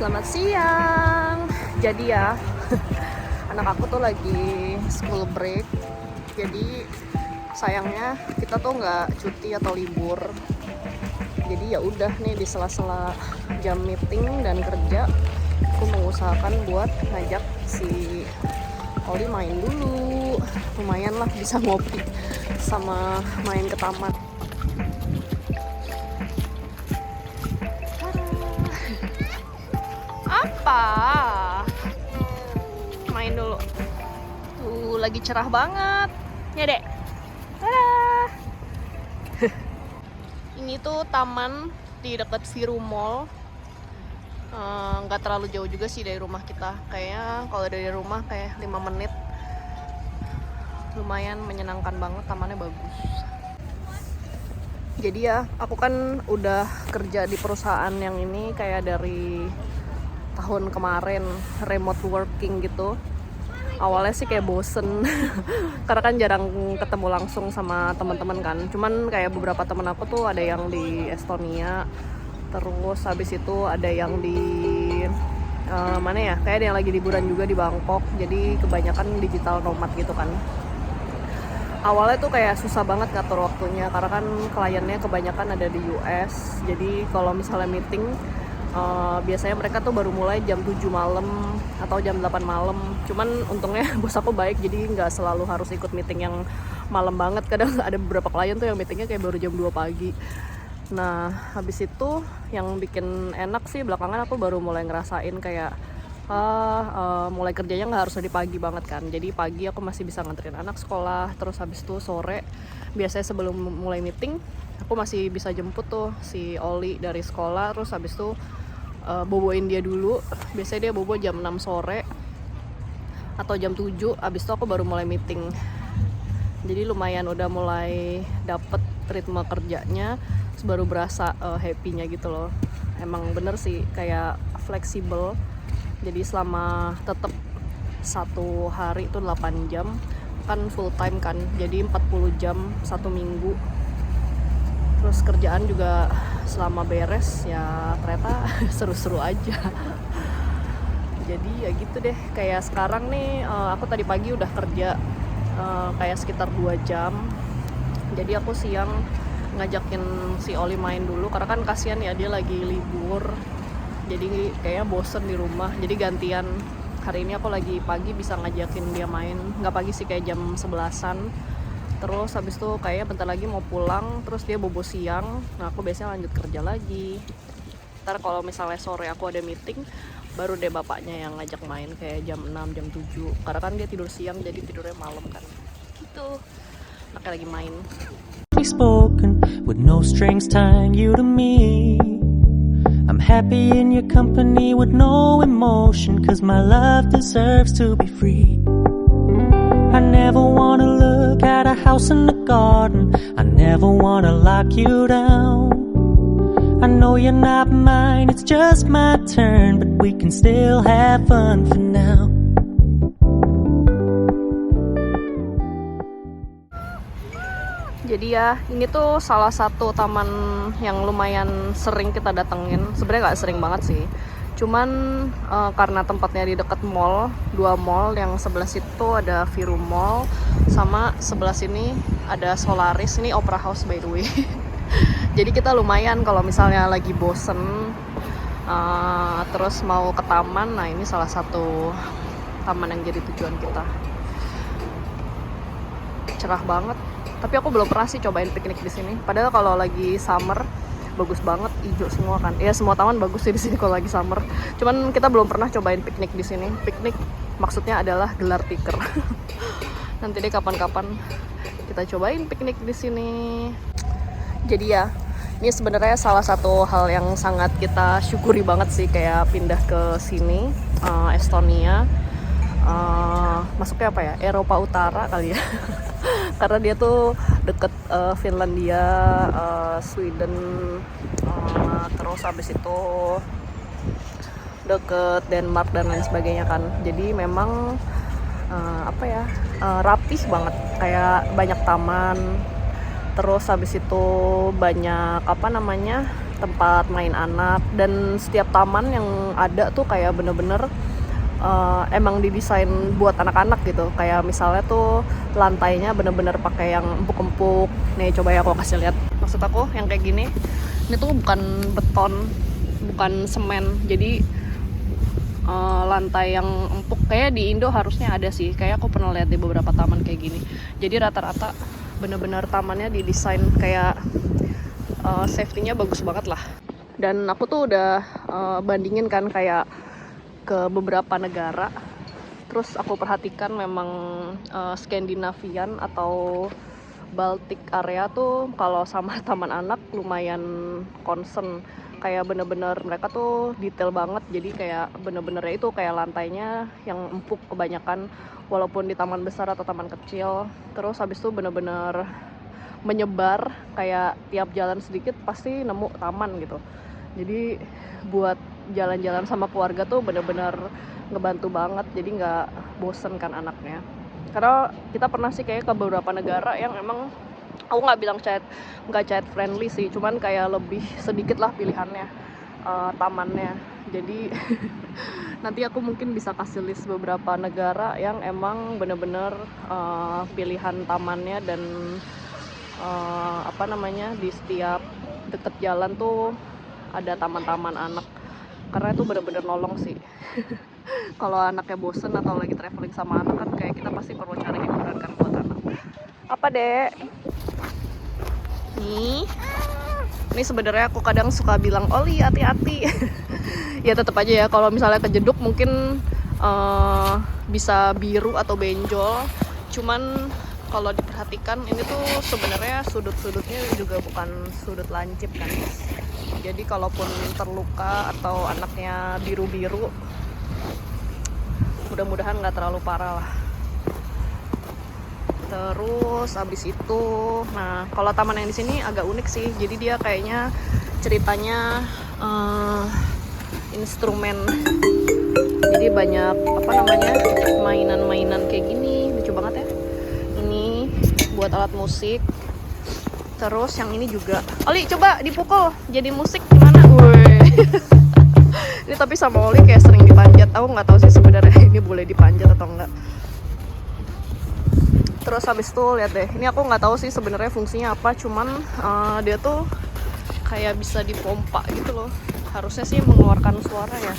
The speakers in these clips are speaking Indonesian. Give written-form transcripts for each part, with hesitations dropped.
Selamat siang. Jadi ya, anak aku tuh lagi school break. Jadi sayangnya kita tuh nggak cuti atau libur. Jadi ya udah nih di sela-sela jam meeting dan kerja, aku mengusahakan buat ngajak si Oli main dulu. Lumayan lah bisa ngopi sama main ke taman. Apa? Main dulu. Tuh lagi cerah banget. Ya, Dek. Dadah. Ini tuh taman di dekat Viru Mall. Nggak terlalu jauh juga sih dari rumah kita. Kayaknya kalau dari rumah kayak 5 menit. Lumayan menyenangkan banget, tamannya bagus. Jadi ya, aku kan udah kerja di perusahaan yang ini kayak dari tahun kemarin, remote working gitu. Awalnya sih kayak bosen karena kan jarang ketemu langsung sama teman-teman kan. Cuman kayak beberapa teman aku tuh ada yang di Estonia, terus habis itu ada yang di mana ya, kayak ada yang lagi liburan juga di Bangkok. Jadi kebanyakan digital nomad gitu kan. Awalnya tuh kayak susah banget ngatur waktunya karena kan kliennya kebanyakan ada di US. Jadi kalau misalnya meeting biasanya mereka tuh baru mulai jam 7 malam atau jam 8 malam. Cuman untungnya bos aku baik, jadi nggak selalu harus ikut meeting yang malam banget. Kadang ada beberapa klien tuh yang meetingnya kayak baru jam 2 pagi. Nah, habis itu yang bikin enak sih belakangan aku baru mulai ngerasain kayak mulai kerjanya nggak harus dari pagi banget kan. Jadi pagi aku masih bisa nganterin anak sekolah, terus habis itu sore biasanya sebelum mulai meeting aku masih bisa jemput tuh si Oli dari sekolah, terus habis itu boboin dia dulu. Biasanya dia bobo jam 6 sore atau jam 7, habis itu aku baru mulai meeting. Jadi lumayan udah mulai dapet ritme kerjanya, terus baru berasa happy-nya gitu loh. Emang bener sih kayak fleksibel. Jadi selama tetap satu hari itu 8 jam kan full time kan, jadi 40 jam satu minggu. Terus kerjaan juga selama beres ya ternyata seru-seru aja. Jadi ya gitu deh, kayak sekarang nih aku tadi pagi udah kerja kayak sekitar 2 jam. Jadi aku siang ngajakin si Oli main dulu karena kan kasihan ya dia lagi libur. Jadi kayaknya bosen di rumah, jadi gantian. Hari ini aku lagi pagi bisa ngajakin dia main, nggak pagi sih kayak jam 11-an. Terus habis itu kayaknya bentar lagi mau pulang, terus dia bobo siang. Nah aku biasanya lanjut kerja lagi. Ntar kalau misalnya sore aku ada meeting, baru deh bapaknya yang ngajak main kayak jam 6, jam 7. Karena kan dia tidur siang, jadi tidurnya malam kan. Gitu, anaknya lagi main. We spoken with no strings tying you to me. I'm happy in your company with no emotion, 'cause my love deserves to be free. I never wanna look at a house in the garden, I never wanna lock you down. I know you're not mine, it's just my turn, but we can still have fun for now. Jadi ya, ini tuh salah satu taman yang lumayan sering kita datengin. Sebenarnya nggak sering banget sih. Cuman karena tempatnya di dekat mall, 2 mall, yang sebelah situ ada Viru Mall, sama sebelah sini ada Solaris. Ini Opera House by the way. Jadi kita lumayan kalau misalnya lagi bosen, terus mau ke taman. Nah ini salah satu taman yang jadi tujuan kita. Cerah banget. Tapi aku belum pernah sih cobain piknik di sini. Padahal kalau lagi summer bagus banget, hijau semua kan. Ya semua taman bagus sih di sini kalau lagi summer. Cuman kita belum pernah cobain piknik di sini. Piknik maksudnya adalah gelar tikar. Nanti deh kapan-kapan kita cobain piknik di sini. Jadi ya, ini sebenarnya salah satu hal yang sangat kita syukuri banget sih kayak pindah ke sini, Estonia. Masuknya apa ya, Eropa Utara kali ya. Karena dia tuh deket Finlandia, Sweden, terus habis itu deket Denmark dan lain sebagainya kan. Jadi memang rapih banget, kayak banyak taman. Terus habis itu banyak tempat main anak, dan setiap taman yang ada tuh kayak bener-bener emang didesain buat anak-anak gitu. Kayak misalnya tuh lantainya bener-bener pakai yang empuk-empuk. Nih coba ya aku kasih lihat. Maksud aku yang kayak gini, ini tuh bukan beton, bukan semen. Jadi lantai yang empuk kayak di Indo harusnya ada sih. Kayak aku pernah lihat di beberapa taman kayak gini. Jadi rata-rata bener-bener tamannya didesain kayak safety-nya bagus banget lah. Dan aku tuh udah bandingin kan kayak ke beberapa negara, terus aku perhatikan memang Skandinavian atau Baltic area tuh kalau sama taman anak lumayan concern. Kayak bener-bener mereka tuh detail banget, jadi kayak bener-bener itu kayak lantainya yang empuk kebanyakan, walaupun di taman besar atau taman kecil. Terus habis itu bener-bener menyebar, kayak tiap jalan sedikit pasti nemu taman gitu. Jadi buat jalan-jalan sama keluarga tuh bener-bener ngebantu banget, jadi nggak bosen kan anaknya. Karena kita pernah sih kayak ke beberapa negara yang emang aku nggak bilang nggak child friendly sih, cuman kayak lebih sedikit lah pilihannya tamannya. Jadi nanti aku mungkin bisa kasih list beberapa negara yang emang bener-bener pilihan tamannya dan di setiap deket jalan tuh ada taman-taman anak, karena itu bener-bener nolong sih. Kalau anaknya bosen atau lagi traveling sama anak kan kayak kita pasti perlu cari hiburan kan buat anak. Apa dek? Ini sebenarnya aku kadang suka bilang Oli hati-hati. Ya tetap aja ya, kalau misalnya kejeduk mungkin bisa biru atau benjol. Cuman kalau diperhatikan ini tuh sebenarnya sudut-sudutnya juga bukan sudut lancip kan. Jadi kalaupun terluka atau anaknya biru-biru, mudah-mudahan nggak terlalu parah lah. Terus abis itu, nah kalau taman yang di sini agak unik sih. Jadi dia kayaknya ceritanya instrumen. Jadi banyak mainan-mainan kayak gini, lucu banget ya. Ini buat alat musik. Terus yang ini juga. Oli coba dipukul jadi musik gimana? Woi. Ini tapi sama Oli kayak sering dipanjat. Aku nggak tahu sih sebenarnya ini boleh dipanjat atau enggak. Terus habis itu lihat deh. Ini aku nggak tahu sih sebenarnya fungsinya apa. Cuman dia tuh kayak bisa dipompa gitu loh. Harusnya sih mengeluarkan suara ya.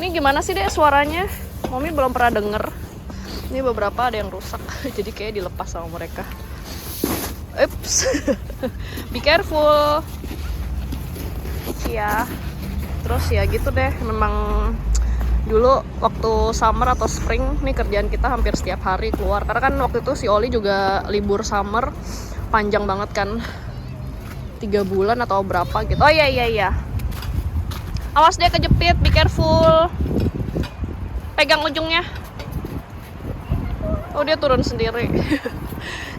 Ini gimana sih deh suaranya? Mami belum pernah denger. Ini beberapa ada yang rusak. Jadi kayak dilepas sama mereka. Ups. Be careful. Ya. Terus ya gitu deh. Memang dulu waktu summer atau spring nih kerjaan kita hampir setiap hari keluar. Karena kan waktu itu si Oli juga libur summer panjang banget kan. 3 bulan atau berapa gitu. Oh iya. Awas dia kejepit, be careful. Pegang ujungnya. Oh dia turun sendiri.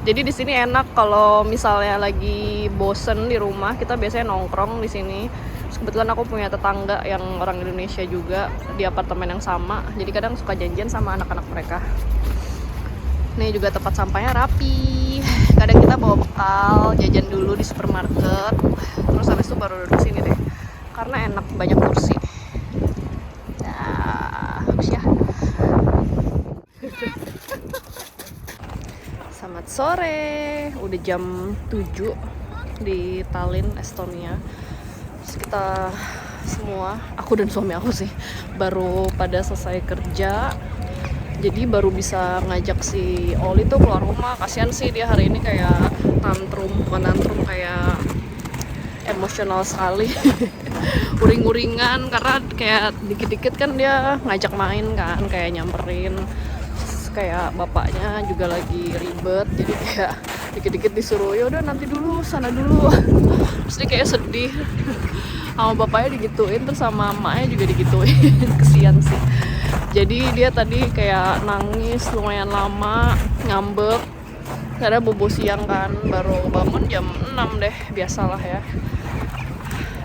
Jadi di sini enak kalau misalnya lagi bosen di rumah, kita biasanya nongkrong di sini. Terus kebetulan aku punya tetangga yang orang Indonesia juga di apartemen yang sama. Jadi kadang suka janjian sama anak-anak mereka. Nih juga tempat sampahnya rapi. Kadang kita bawa bekal, jajan dulu di supermarket. Terus habis itu baru duduk sini deh. Karena enak, banyak kursi. Nah, bagus ya. Selamat sore, udah jam 7 di Tallinn, Estonia. Terus kita semua, aku dan suami aku sih, baru pada selesai kerja. Jadi baru bisa ngajak si Oli tuh keluar rumah. Kasian sih dia hari ini kayak bukan tantrum, kayak emosional sekali. Uring-uringan karena kayak dikit-dikit kan dia ngajak main kan, kayak nyamperin. Kayak bapaknya juga lagi ribet, jadi kayak dikit-dikit disuruh ya udah nanti dulu, sana dulu. Terus dia kayak sedih. Sama bapaknya digituin, terus sama emaknya juga digituin. Kesian sih. Jadi dia tadi kayak nangis lumayan lama, ngambek. Karena bobo siang kan, baru bangun jam 6 deh, biasalah ya.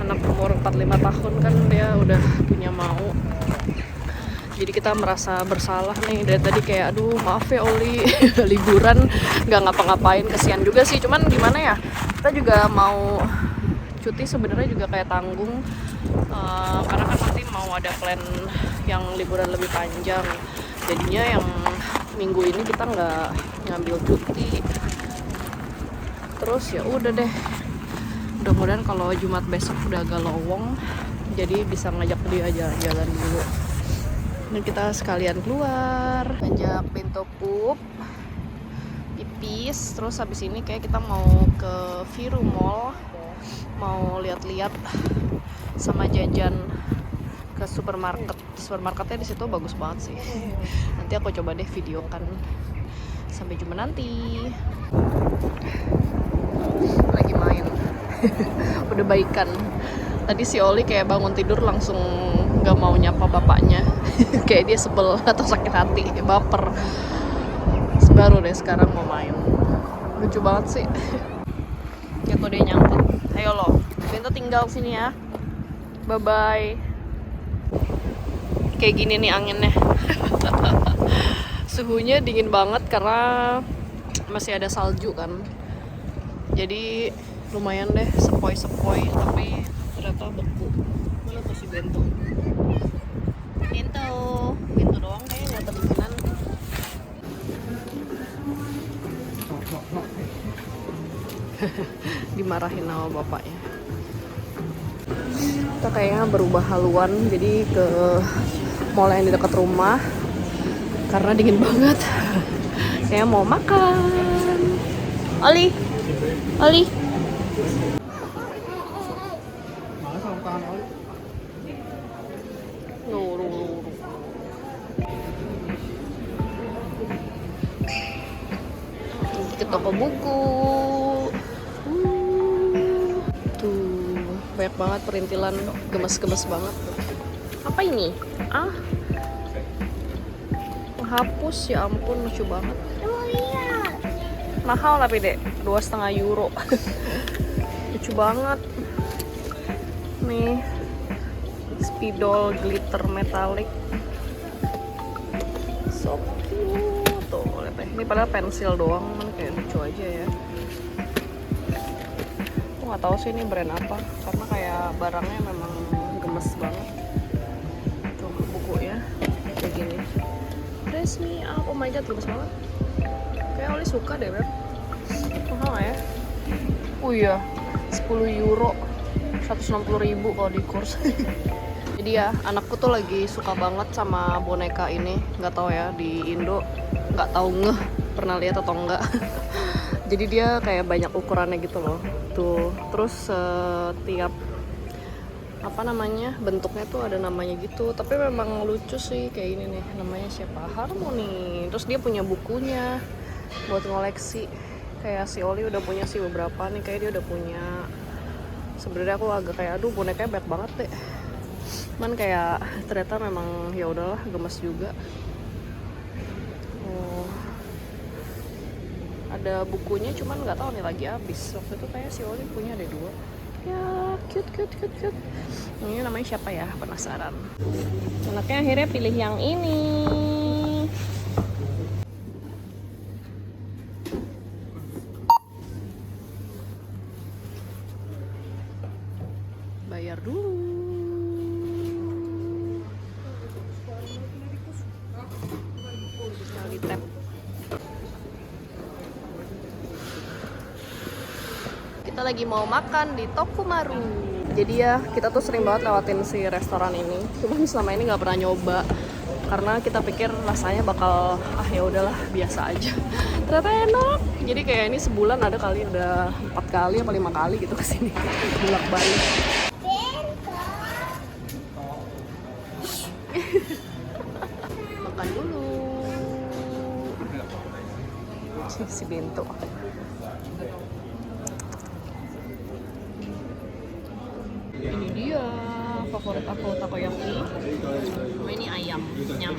Anak umur 4-5 tahun kan dia udah punya mau. Jadi kita merasa bersalah nih dari tadi kayak aduh maaf ya Oli liburan nggak ngapa-ngapain, kesian juga sih, cuman gimana ya, kita juga mau cuti sebenarnya juga kayak tanggung karena kan nanti mau ada plan yang liburan lebih panjang, jadinya yang minggu ini kita nggak ngambil cuti. Terus ya udah deh, mudah-mudahan kalau Jumat besok udah agak lowong jadi bisa ngajak dia jalan-jalan dulu. Dan kita sekalian keluar, ajak Bento pup, pipis, terus habis ini kayak kita mau ke Viru Mall, mau lihat-lihat sama jajan ke supermarket. Supermarketnya di situ bagus banget sih. Nanti aku coba deh videokan. Sampai jumpa nanti. Lagi main. Udah baikan. Tadi si Oli kayak bangun tidur langsung gak mau nyapa bapaknya. Kayak dia sebel atau sakit hati, baper. Baru deh sekarang mau main. Lucu banget sih. Ya tuh dia nyangkut. Ayo lo, Bento tinggal sini ya. Bye bye. Kayak gini nih anginnya. Suhunya dingin banget karena masih ada salju kan. Jadi lumayan deh sepoi-sepoi, tapi ternyata beku. Mana tuh si Bento? Bento doang kayaknya nggak kedinginan. Dimarahin sama bapaknya. Kita kayaknya berubah haluan, jadi ke mall yang di dekat rumah karena dingin banget. Kayaknya mau makan. Oli. Ke toko buku. Tuh, banyak banget perintilan, gemes-gemes banget. Apa ini? Menghapus, ya ampun, lucu banget. Mahal tapi dek, 2,5 euro. Lucu banget. Nih, spidol glitter metalik. So cute. Tuh, lihat deh. Ini padahal pensil doang, kan kayak lucu aja ya. Aku nggak tahu sih ini brand apa, karena kayak barangnya memang gemes banget. Tuh bukunya kayak gini. Dress me up, oh my god, gemes banget. Kayak Oli suka deh, Beb. Mahal gak ya? Oh iya, 10 euro, 160.000 kalau di kurs. Jadi ya, anakku tuh lagi suka banget sama boneka ini. Nggak tahu ya, di Indo nggak tahu pernah lihat atau enggak. Jadi dia kayak banyak ukurannya gitu loh. Tuh, terus setiap apa namanya, bentuknya tuh ada namanya gitu. Tapi memang lucu sih, kayak ini nih, namanya siapa? Harmony. Terus dia punya bukunya buat ngoleksi. Kayak si Oli udah punya sih beberapa nih, kayak dia udah punya. Sebenarnya aku agak kayak aduh bonekanya banyak banget deh. Cuman kayak ternyata memang ya udahlah, gemes juga. Oh. Ada bukunya cuman nggak tahu nih lagi habis. Waktu itu kayak si Oli punya ada 2. Ya, cute. Ini namanya siapa ya? Penasaran. Anaknya akhirnya pilih yang ini. Bayar dulu. Tinggal di tap. Kita lagi mau makan di Tokumaru. Jadi ya kita tuh sering banget lewatin si restoran ini. Cuman selama ini nggak pernah nyoba karena kita pikir rasanya bakal ya udahlah biasa aja. Ternyata enak. Jadi kayak ini sebulan ada kali udah 4 kali apa 5 kali gitu kesini. Bolak-balik. Makan dulu. Si Bento. Ini dia favorit aku, takoyaki. Oh, ini ayam, nyam.